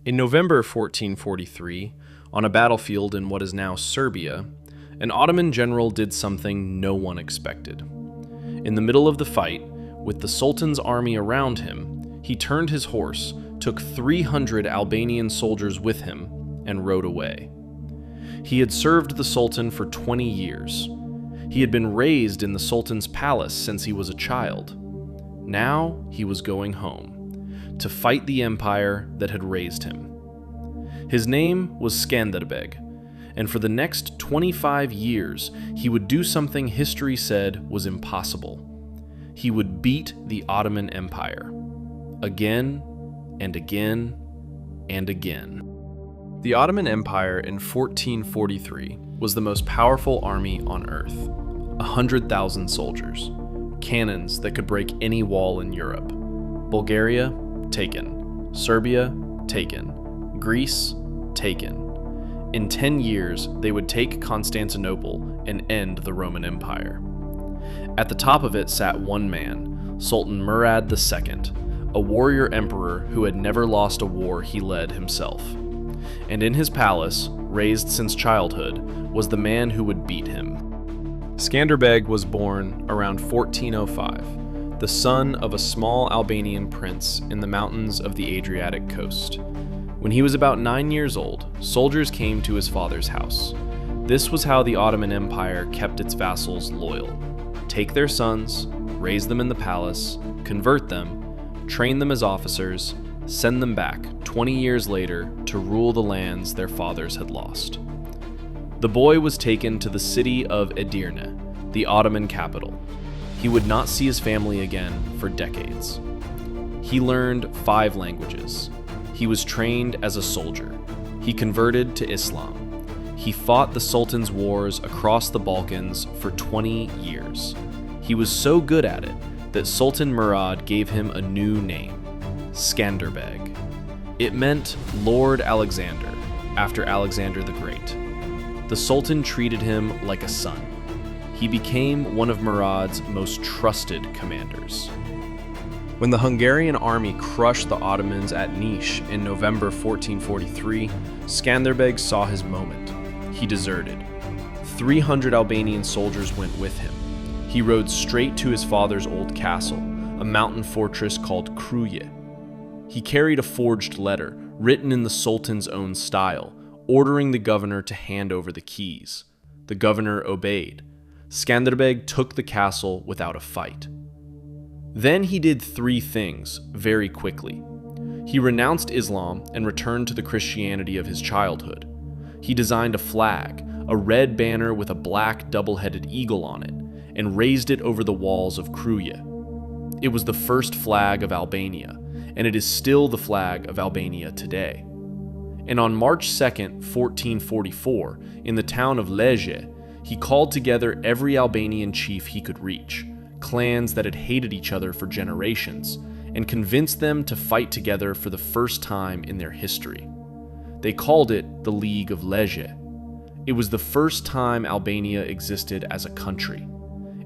In November 1443, on a battlefield in what is now Serbia, an Ottoman general did something no one expected. In the middle of the fight, with the Sultan's army around him, he turned his horse, took 300 Albanian soldiers with him, and rode away. He had served the Sultan for 20 years. He had been raised in the Sultan's palace since he was a child. Now he was going home, to fight the empire that had raised him. His name was Skanderbeg, and for the next 25 years, he would do something history said was impossible. He would beat the Ottoman Empire. Again, and again, and again. The Ottoman Empire in 1443 was the most powerful army on earth. 100,000 soldiers, cannons that could break any wall in Europe. Bulgaria, taken. Serbia, taken. Greece, taken. In 10 years, they would take Constantinople and end the Roman Empire. At the top of it sat one man, Sultan Murad II, a warrior emperor who had never lost a war he led himself. And in his palace, raised since childhood, was the man who would beat him. Skanderbeg was born around 1405, the son of a small Albanian prince in the mountains of the Adriatic coast. When he was about 9 years old, soldiers came to his father's house. This was how the Ottoman Empire kept its vassals loyal. Take their sons, raise them in the palace, convert them, train them as officers, send them back 20 years later to rule the lands their fathers had lost. The boy was taken to the city of Edirne, the Ottoman capital. He would not see his family again for decades. He learned 5 languages. He was trained as a soldier. He converted to Islam. He fought the Sultan's wars across the Balkans for 20 years. He was so good at it that Sultan Murad gave him a new name, Skanderbeg. It meant Lord Alexander, after Alexander the Great. The Sultan treated him like a son. He became one of Murad's most trusted commanders. When the Hungarian army crushed the Ottomans at Niš in November 1443, Skanderbeg saw his moment. He deserted. 300 Albanian soldiers went with him. He rode straight to his father's old castle, a mountain fortress called Kruje. He carried a forged letter, written in the Sultan's own style, ordering the governor to hand over the keys. The governor obeyed. Skanderbeg took the castle without a fight. Then he did 3 things very quickly. He renounced Islam and returned to the Christianity of his childhood. He designed a flag, a red banner with a black double-headed eagle on it, and raised it over the walls of Kruje. It was the first flag of Albania, and it is still the flag of Albania today. And on March 2nd, 1444, in the town of Leje, he called together every Albanian chief he could reach, clans that had hated each other for generations, and convinced them to fight together for the first time in their history. They called it the League of Leje. It was the first time Albania existed as a country,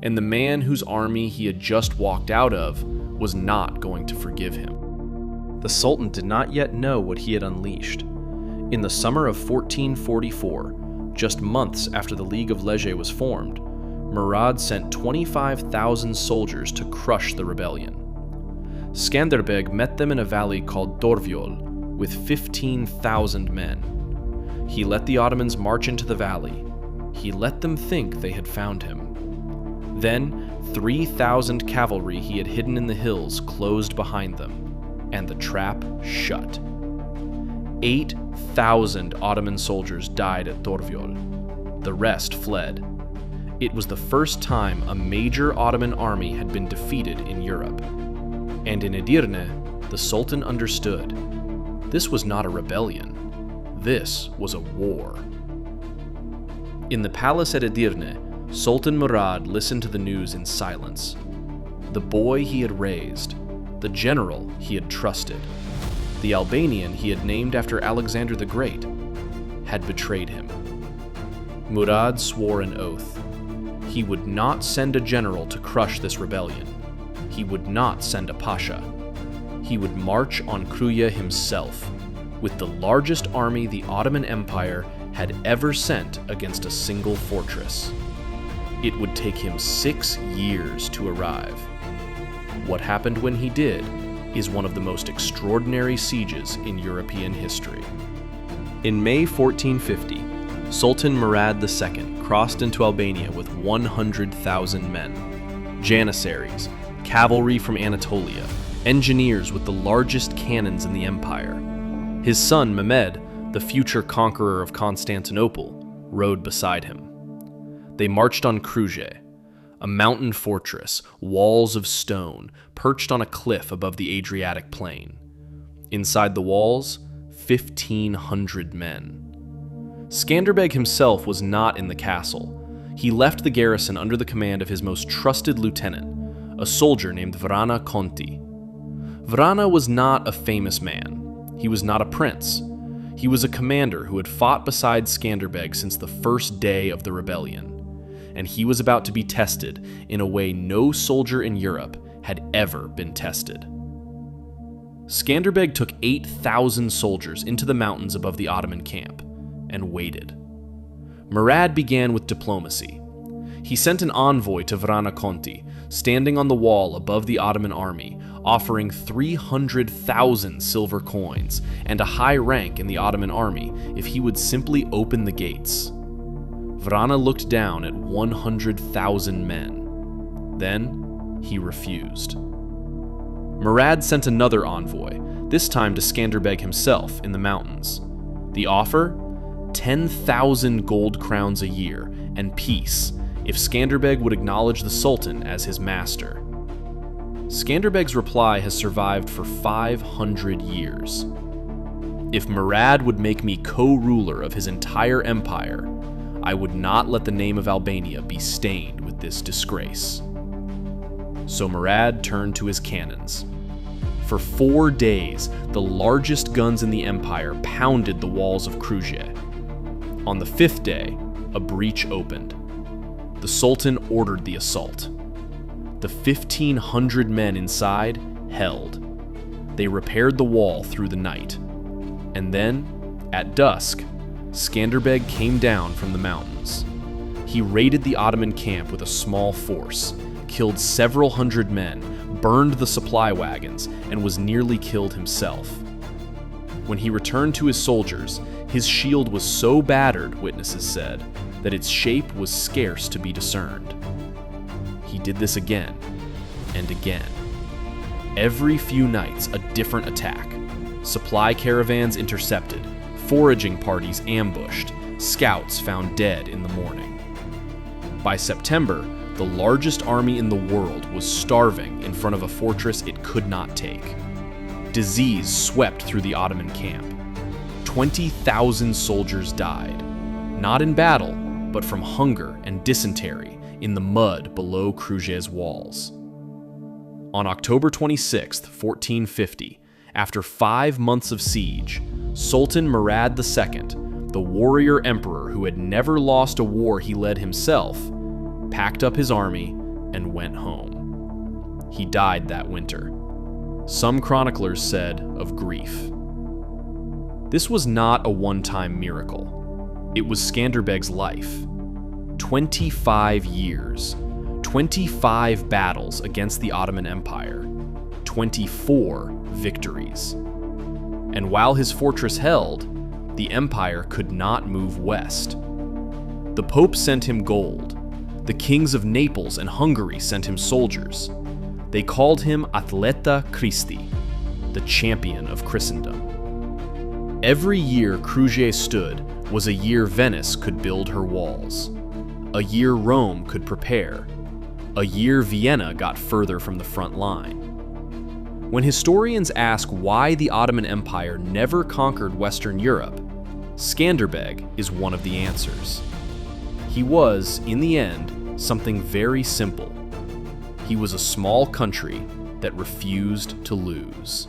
and the man whose army he had just walked out of was not going to forgive him. The Sultan did not yet know what he had unleashed. In the summer of 1444, just months after the League of Leje was formed, Murad sent 25,000 soldiers to crush the rebellion. Skanderbeg met them in a valley called Dorvjol with 15,000 men. He let the Ottomans march into the valley. He let them think they had found him. Then 3,000 cavalry he had hidden in the hills closed behind them, and the trap shut. 8,000 Ottoman soldiers died at Dorvjol. The rest fled. It was the first time a major Ottoman army had been defeated in Europe. And in Edirne, the Sultan understood. This was not a rebellion. This was a war. In the palace at Edirne, Sultan Murad listened to the news in silence. The boy he had raised, the general he had trusted, the Albanian he had named after Alexander the Great, had betrayed him. Murad swore an oath. He would not send a general to crush this rebellion. he would not send a pasha. He would march on Kruja himself, with the largest army the Ottoman Empire had ever sent against a single fortress. It would take him 6 years to arrive. What happened when he did is one of the most extraordinary sieges in European history. In May 1450, Sultan Murad II crossed into Albania with 100,000 men, janissaries, cavalry from Anatolia, engineers with the largest cannons in the empire. His son Mehmed, the future conqueror of Constantinople, rode beside him. They marched on Kruja, a mountain fortress, walls of stone, perched on a cliff above the Adriatic plain. Inside the walls, 1,500 men. Skanderbeg himself was not in the castle. He left the garrison under the command of his most trusted lieutenant, a soldier named Vrana Conti. Vrana was not a famous man. He was not a prince. He was a commander who had fought beside Skanderbeg since the first day of the rebellion, and he was about to be tested in a way no soldier in Europe had ever been tested. Skanderbeg took 8,000 soldiers into the mountains above the Ottoman camp and waited. Murad began with diplomacy. He sent an envoy to Vrana Conti, standing on the wall above the Ottoman army, offering 300,000 silver coins and a high rank in the Ottoman army if he would simply open the gates. Vrana looked down at 100,000 men. Then he refused. Murad sent another envoy, this time to Skanderbeg himself in the mountains. The offer? 10,000 gold crowns a year and peace if Skanderbeg would acknowledge the Sultan as his master. Skanderbeg's reply has survived for 500 years. If Murad would make me co-ruler of his entire empire, I would not let the name of Albania be stained with this disgrace. So Murad turned to his cannons. For 4 days, the largest guns in the empire pounded the walls of Kruja. On the 5th day, a breach opened. The Sultan ordered the assault. The 1,500 men inside held. They repaired the wall through the night. And then, at dusk, Skanderbeg came down from the mountains. He raided the Ottoman camp with a small force, killed several hundred men, burned the supply wagons, and was nearly killed himself. When he returned to his soldiers, his shield was so battered, witnesses said, that its shape was scarce to be discerned. He did this again and again. Every few nights, a different attack. Supply caravans intercepted, foraging parties ambushed, scouts found dead in the morning. By September, the largest army in the world was starving in front of a fortress it could not take. Disease swept through the Ottoman camp. 20,000 soldiers died, not in battle, but from hunger and dysentery in the mud below Kruja's walls. On October 26, 1450, after 5 months of siege, Sultan Murad II, the warrior emperor who had never lost a war he led himself, packed up his army and went home. He died that winter. Some chroniclers said of grief. This was not a one-time miracle. It was Skanderbeg's life. 25 years, 25 battles against the Ottoman Empire, 24 victories. And while his fortress held, the empire could not move west. The Pope sent him gold. The kings of Naples and Hungary sent him soldiers. They called him Atleta Christi, the champion of Christendom. Every year Kruja stood was a year Venice could build her walls, a year Rome could prepare, a year Vienna got further from the front line. When historians ask why the Ottoman Empire never conquered Western Europe, Skanderbeg is one of the answers. He was, in the end, something very simple. He was a small country that refused to lose.